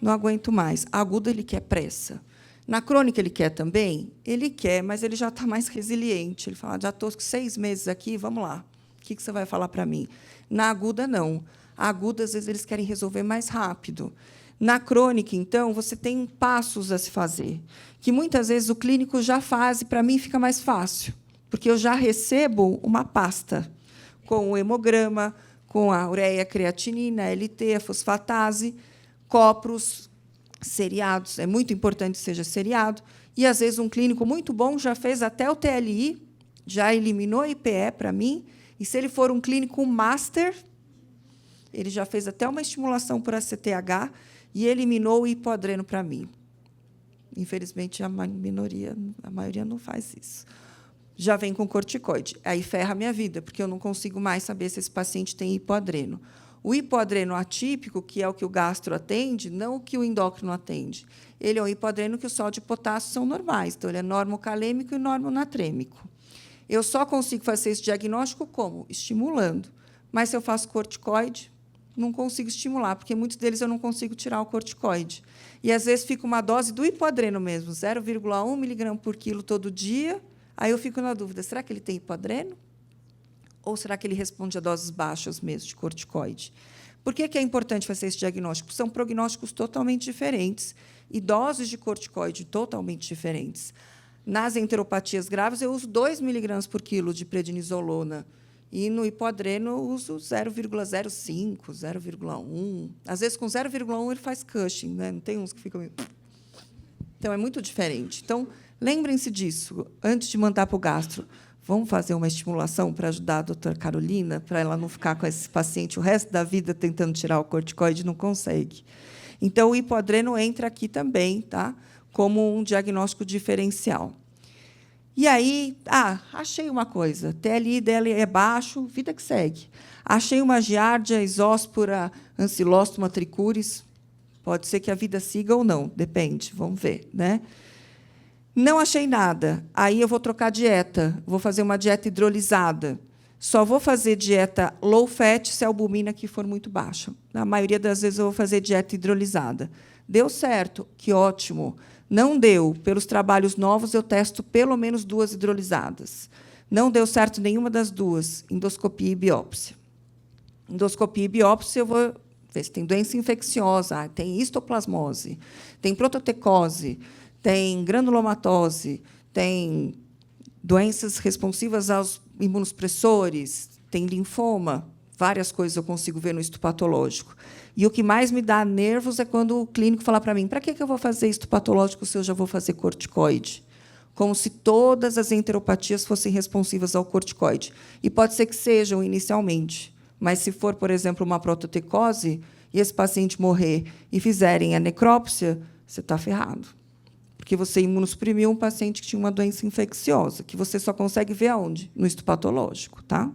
Não aguento mais. A aguda, ele quer pressa. Na crônica, ele quer também? Ele quer, mas ele já está mais resiliente. Ele fala, já estou 6 meses aqui, vamos lá. O que você vai falar para mim? Na aguda, não. A aguda, às vezes, eles querem resolver mais rápido. Na crônica, então, você tem passos a se fazer, que, muitas vezes, o clínico já faz, e, para mim, fica mais fácil, porque eu já recebo uma pasta com o hemograma, com a ureia, creatinina, a LT, a fosfatase, copros seriados. É muito importante que seja seriado. E, às vezes, um clínico muito bom já fez até o TLI, já eliminou a IPE para mim, e, se ele for um clínico master, ele já fez até uma estimulação por ACTH e eliminou o hipoadreno para mim. Infelizmente, a maioria não faz isso. Já vem com corticoide. Aí ferra a minha vida, porque eu não consigo mais saber se esse paciente tem hipoadreno. O hipoadreno atípico, que é o que o gastro atende, não o que o endócrino atende. Ele é um hipoadreno que o sódio e potássio são normais. Então, ele é normocalêmico e normonatrêmico. Eu só consigo fazer esse diagnóstico como? Estimulando. Mas, se eu faço corticoide, não consigo estimular, porque muitos deles eu não consigo tirar o corticoide. E, às vezes, fica uma dose do hipoadreno mesmo, 0,1 miligrama por quilo todo dia. Aí eu fico na dúvida, será que ele tem hipoadreno? Ou será que ele responde a doses baixas mesmo de corticoide? Por que é importante fazer esse diagnóstico? São prognósticos totalmente diferentes e doses de corticoide totalmente diferentes. Nas enteropatias graves, eu uso 2 miligramas por quilo de prednisolona. E, no hipoadreno, eu uso 0,05, 0,1. Às vezes, com 0,1, ele faz Cushing, né? Não tem uns que ficam... Então, é muito diferente. Então, lembrem-se disso, antes de mandar para o gastro. Vamos fazer uma estimulação para ajudar a doutora Carolina, para ela não ficar com esse paciente o resto da vida tentando tirar o corticoide e não consegue. Então, o hipoadreno entra aqui também, tá? Como um diagnóstico diferencial. E aí, achei uma coisa. TLI dela é baixo, vida que segue. Achei uma giardia, isóspora, ancilóstoma tricuris. Pode ser que a vida siga ou não, depende, vamos ver, né? Não achei nada. Aí eu vou trocar dieta, vou fazer uma dieta hidrolisada. Só vou fazer dieta low fat se a albumina aqui for muito baixa. Na maioria das vezes eu vou fazer dieta hidrolisada. Deu certo, que ótimo. Não deu. Pelos trabalhos novos, eu testo pelo menos 2 hidrolisadas. Não deu certo nenhuma das 2, endoscopia e biópsia. Endoscopia e biópsia, eu vou ver se tem doença infecciosa, tem histoplasmose, tem prototecose, tem granulomatose, tem doenças responsivas aos imunossupressores, tem linfoma, várias coisas eu consigo ver no histopatológico. E o que mais me dá nervos é quando o clínico fala para mim: para que eu vou fazer histopatológico se eu já vou fazer corticoide? Como se todas as enteropatias fossem responsivas ao corticoide. E pode ser que sejam inicialmente, mas se for, por exemplo, uma prototecose e esse paciente morrer e fizerem a necrópsia, você está ferrado. Porque você imunossuprimiu um paciente que tinha uma doença infecciosa, que você só consegue ver aonde? No histopatológico. Tá?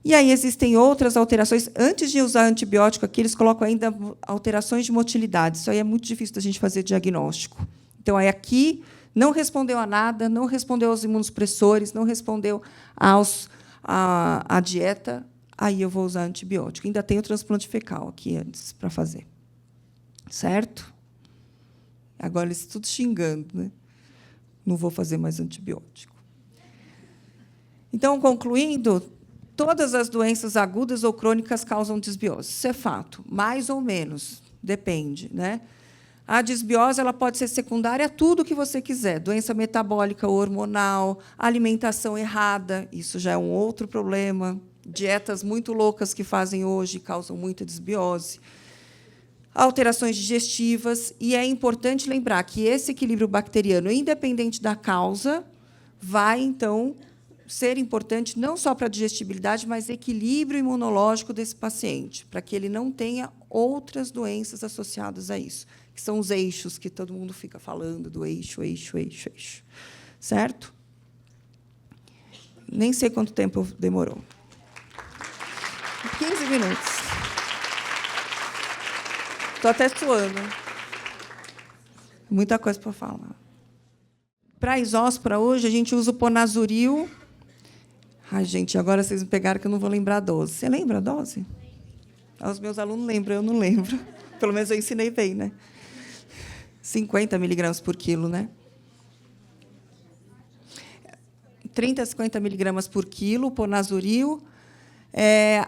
E aí existem outras alterações. Antes de usar antibiótico, aqui eles colocam ainda alterações de motilidade. Isso aí é muito difícil da gente fazer diagnóstico. Então, aí aqui não respondeu a nada, não respondeu aos imunossupressores, não respondeu à dieta, aí eu vou usar antibiótico. Ainda tem o transplante fecal aqui antes para fazer. Certo? Agora eles tudo xingando, né? Não vou fazer mais antibiótico. Então, concluindo, todas as doenças agudas ou crônicas causam desbiose. Isso é fato, mais ou menos, depende, né? A desbiose ela pode ser secundária a tudo que você quiser, doença metabólica ou hormonal, alimentação errada, isso já é um outro problema, dietas muito loucas que fazem hoje causam muita desbiose, alterações digestivas, e é importante lembrar que esse equilíbrio bacteriano, independente da causa, vai, então, ser importante não só para a digestibilidade, mas equilíbrio imunológico desse paciente, para que ele não tenha outras doenças associadas a isso, que são os eixos que todo mundo fica falando, do eixo. Certo? Nem sei quanto tempo demorou. 15 minutos. Estou até suando. Muita coisa para falar. Para a isóspora, hoje, a gente usa o ponazuril. Ai, gente, agora vocês me pegaram que eu não vou lembrar a dose. Você lembra a dose? Os meus alunos lembram, eu não lembro. Pelo menos eu ensinei bem, né? 50 miligramas por quilo, né? 30 a 50 miligramas por quilo, ponazuril.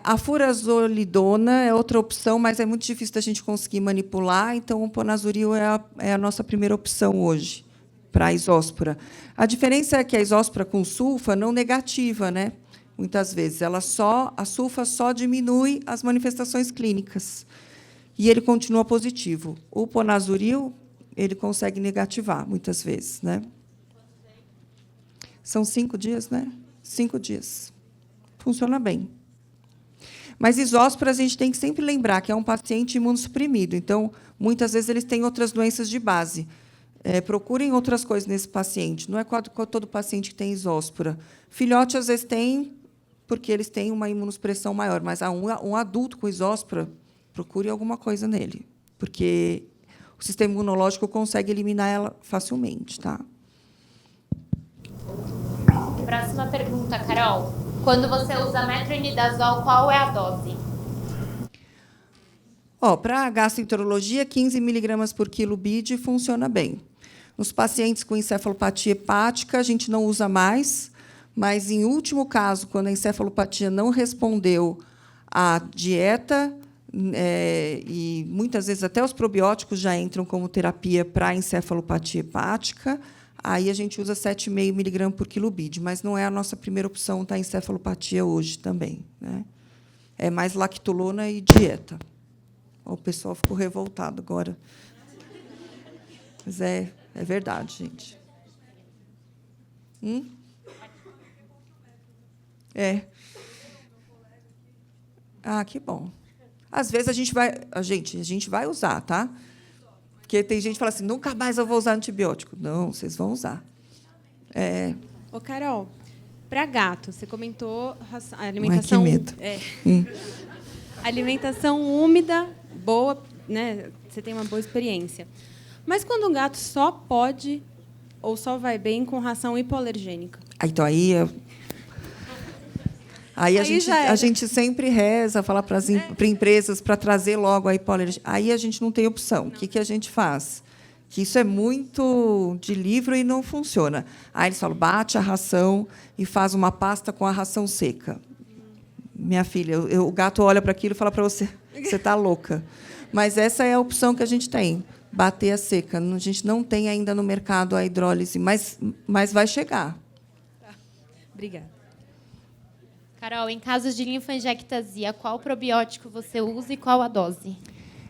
A furazolidona é outra opção, mas é muito difícil da gente conseguir manipular, então o ponazuril é a nossa primeira opção hoje para a isóspora. A diferença é que a isóspora com sulfa não negativa, né? Muitas vezes a sulfa só diminui as manifestações clínicas e ele continua positivo. O ponazuril ele consegue negativar muitas vezes, né? São 5 dias, né? 5 dias. Funciona bem. Mas isóspora, a gente tem que sempre lembrar que é um paciente imunossuprimido. Então, muitas vezes, eles têm outras doenças de base. Procurem outras coisas nesse paciente. Não é todo paciente que tem isóspora. Filhote, às vezes, tem, porque eles têm uma imunossupressão maior. Mas um adulto com isóspora, procure alguma coisa nele, porque o sistema imunológico consegue eliminar ela facilmente. Tá? Próxima pergunta, Carol. Quando você usa metronidazol, qual é a dose? Para a gastroenterologia, 15 miligramas por quilo BID funciona bem. Nos pacientes com encefalopatia hepática, a gente não usa mais, mas, em último caso, quando a encefalopatia não respondeu à dieta, e muitas vezes até os probióticos já entram como terapia para a encefalopatia hepática, aí a gente usa 7,5 miligramas por quilo BID, mas não é a nossa primeira opção da encefalopatia hoje também, né? É mais lactulona e dieta. O pessoal ficou revoltado agora. Mas é verdade, gente. Que bom. Às vezes a gente vai usar, tá? Porque tem gente que fala assim, nunca mais eu vou usar antibiótico. Não, vocês vão usar. Ô, Carol, para gato, você comentou a alimentação... Ai, que medo. Alimentação úmida, boa, né? Você tem uma boa experiência. Mas quando um gato só pode ou só vai bem com ração hipoalergênica? Então, aí a gente sempre reza, fala para empresas para trazer logo a hipoalergia. Aí a gente não tem opção. O que a gente faz? Que isso é muito de livro e não funciona. Aí eles falam, bate a ração e faz uma pasta com a ração seca. Minha filha, o gato olha para aquilo e fala para você, você está louca. Mas essa é a opção que a gente tem. bater a seca. A gente não tem ainda no mercado a hidrólise, mas vai chegar. Obrigada. Carol, em casos de linfoangiectasia, qual probiótico você usa e qual a dose?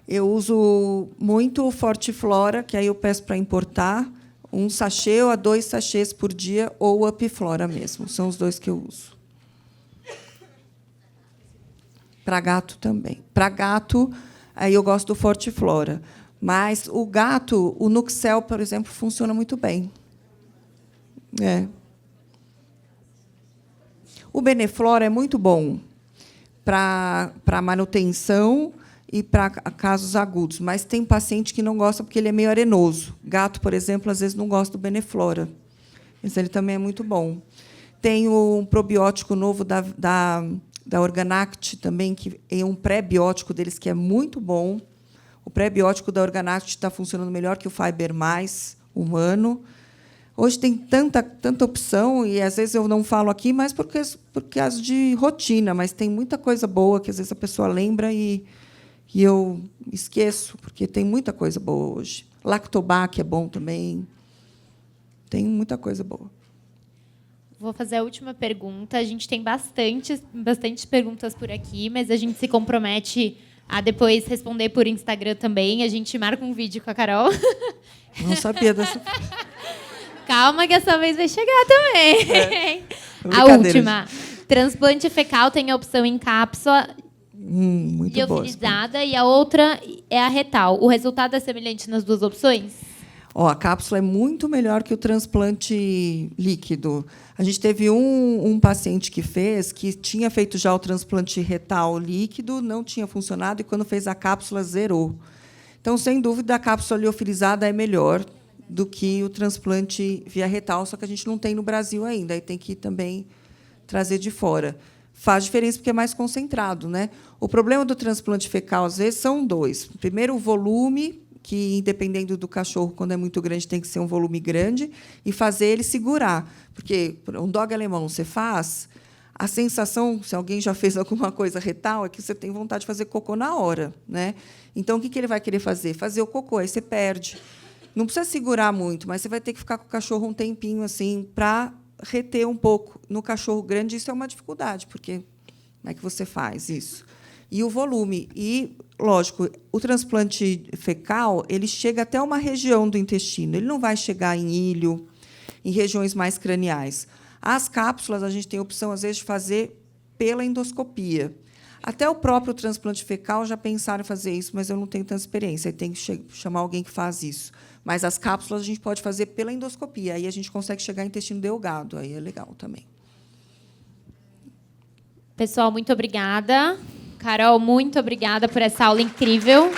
Eu uso muito o Fortiflora, que aí eu peço para importar, 1 sachê ou 2 sachês por dia, ou o Upflora mesmo. São os 2 que eu uso. Para gato também. Para gato, aí eu gosto do Fortiflora. Mas o gato, o Nuxel, por exemplo, funciona muito bem. O Beneflora é muito bom para manutenção e para casos agudos, mas tem paciente que não gosta porque ele é meio arenoso. Gato, por exemplo, às vezes não gosta do Beneflora. Mas ele também é muito bom. Tem um probiótico novo da Organact também, que é um pré-biótico deles que é muito bom. O pré-biótico da Organact está funcionando melhor que o Fiber Mais humano. Hoje tem tanta opção, e às vezes eu não falo aqui, mas por causa de rotina, mas tem muita coisa boa que às vezes a pessoa lembra e eu esqueço, porque tem muita coisa boa hoje. Lactobac é bom também. Tem muita coisa boa. Vou fazer a última pergunta. A gente tem bastante perguntas por aqui, mas a gente se compromete a depois responder por Instagram também. A gente marca um vídeo com a Carol. Não sabia dessa. Calma que essa vez vai chegar também. A última. Transplante fecal tem a opção em cápsula muito liofilizada e a outra é a retal. O resultado é semelhante nas duas opções? A cápsula é muito melhor que o transplante líquido. A gente teve um paciente que tinha feito já o transplante retal líquido, não tinha funcionado, e quando fez a cápsula, zerou. Então, sem dúvida, a cápsula liofilizada é melhor do que o transplante via retal, só que a gente não tem no Brasil ainda, aí tem que também trazer de fora. Faz diferença porque é mais concentrado, né? O problema do transplante fecal, às vezes, são 2. Primeiro, o volume, que, dependendo do cachorro, quando é muito grande, tem que ser um volume grande, e fazer ele segurar. Porque um dog alemão você faz, a sensação, se alguém já fez alguma coisa retal, é que você tem vontade de fazer cocô na hora, né? Então, o que ele vai querer fazer? Fazer o cocô, aí você perde. Não precisa segurar muito, mas você vai ter que ficar com o cachorro um tempinho assim para reter um pouco. No cachorro grande, isso é uma dificuldade, porque como é que você faz isso? E o volume. E, lógico, o transplante fecal ele chega até uma região do intestino. Ele não vai chegar em ilho, em regiões mais craniais. As cápsulas, a gente tem a opção, às vezes, de fazer pela endoscopia. Até o próprio transplante fecal já pensaram em fazer isso, mas eu não tenho tanta experiência. Tem que chamar alguém que faz isso. Mas as cápsulas a gente pode fazer pela endoscopia. Aí a gente consegue chegar em intestino delgado. Aí é legal também. Pessoal, muito obrigada. Carol, muito obrigada por essa aula incrível.